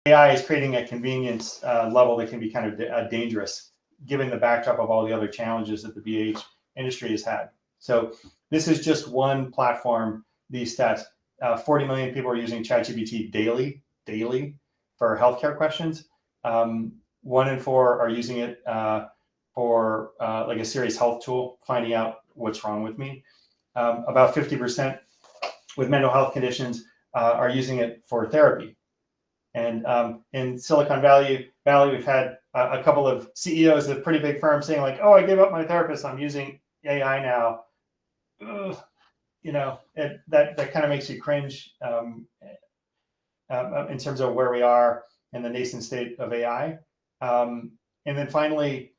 AI is creating a convenience level that can be kind of dangerous, given the backdrop of all the other challenges that the BH industry has had. So this is just one platform. These stats: 40 million people are using ChatGPT daily for healthcare questions. 1 in 4 are using it for like a serious health tool, finding out what's wrong with me. About 50% with mental health conditions are using it for therapy. And in Silicon Valley, we've had a couple of CEOs of pretty big firms saying like, "Oh, I gave up my therapist. I'm using AI now." Ugh, you know, that kind of makes you cringe in terms of where we are in the nascent state of AI. And then finally,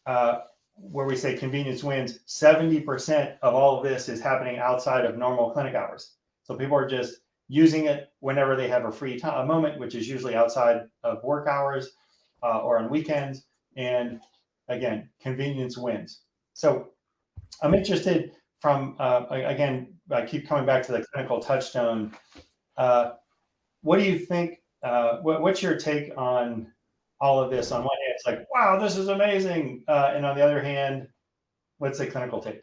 where we say convenience wins, 70% of all of this is happening outside of normal clinic hours. So people are just using it whenever they have a free time, a moment, which is usually outside of work hours or on weekends. And again, convenience wins. So I'm interested from, again, I keep coming back to the clinical touchstone. What do you think, what's your take on all of this? On one hand, it's like, wow, this is amazing. And on the other hand, what's the clinical take?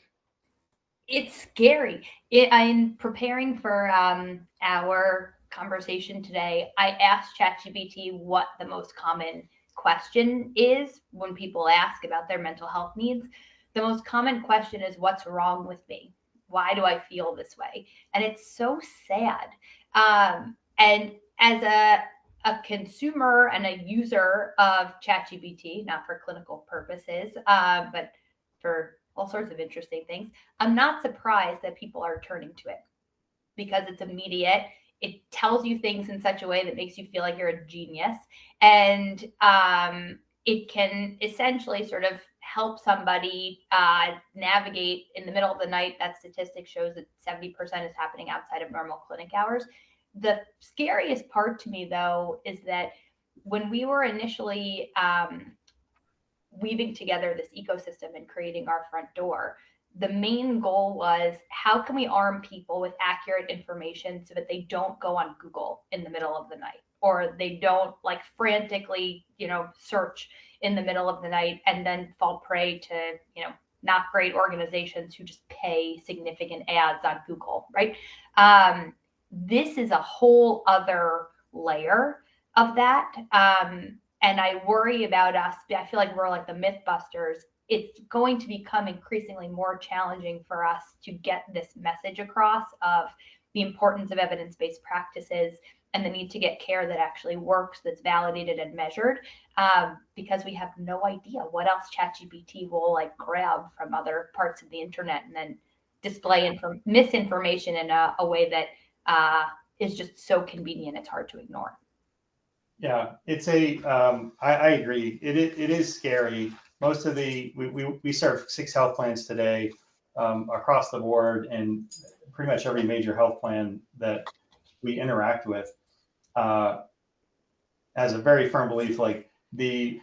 It's scary. I'm preparing for our conversation today. I asked ChatGPT what the most common question is when people ask about their mental health needs. The most common question is, "What's wrong with me? Why do I feel this way?" And it's so sad. And as a consumer and a user of ChatGPT, not for clinical purposes, but for all sorts of interesting things, I'm not surprised that people are turning to it because it's immediate. It tells you things in such a way that makes you feel like you're a genius. And it can essentially sort of help somebody navigate in the middle of the night. That statistic shows that 70% is happening outside of normal clinic hours. The scariest part to me, though, is that when we were initially weaving together this ecosystem and creating our front door, the main goal was, how can we arm people with accurate information so that they don't go on Google in the middle of the night, or they don't like frantically, search in the middle of the night and then fall prey to, not great organizations who just pay significant ads on Google, right? This is a whole other layer of that. And I worry about us. I feel like we're like the Mythbusters. It's going to become increasingly more challenging for us to get this message across of the importance of evidence-based practices and the need to get care that actually works, that's validated and measured, because we have no idea what else ChatGPT will like grab from other parts of the internet and then display misinformation in a way that is just so convenient it's hard to ignore. Yeah, it's I agree. It is scary. Most of we serve 6 health plans today across the board, and pretty much every major health plan that we interact with has a very firm belief like the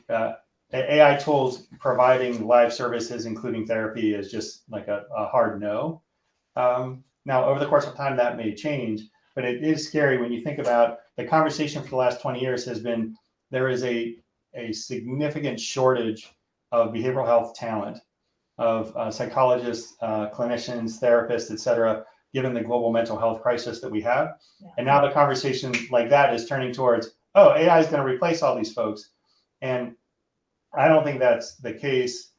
AI tools providing live services, including therapy, is just like a hard no. Now, over the course of time, that may change, but it is scary when you think about the conversation for the last 20 years has been there is a significant shortage of behavioral health talent, of psychologists, clinicians, therapists, et cetera, given the global mental health crisis that we have. Yeah. And now the conversation like that is turning towards, oh, AI is going to replace all these folks. And I don't think that's the case.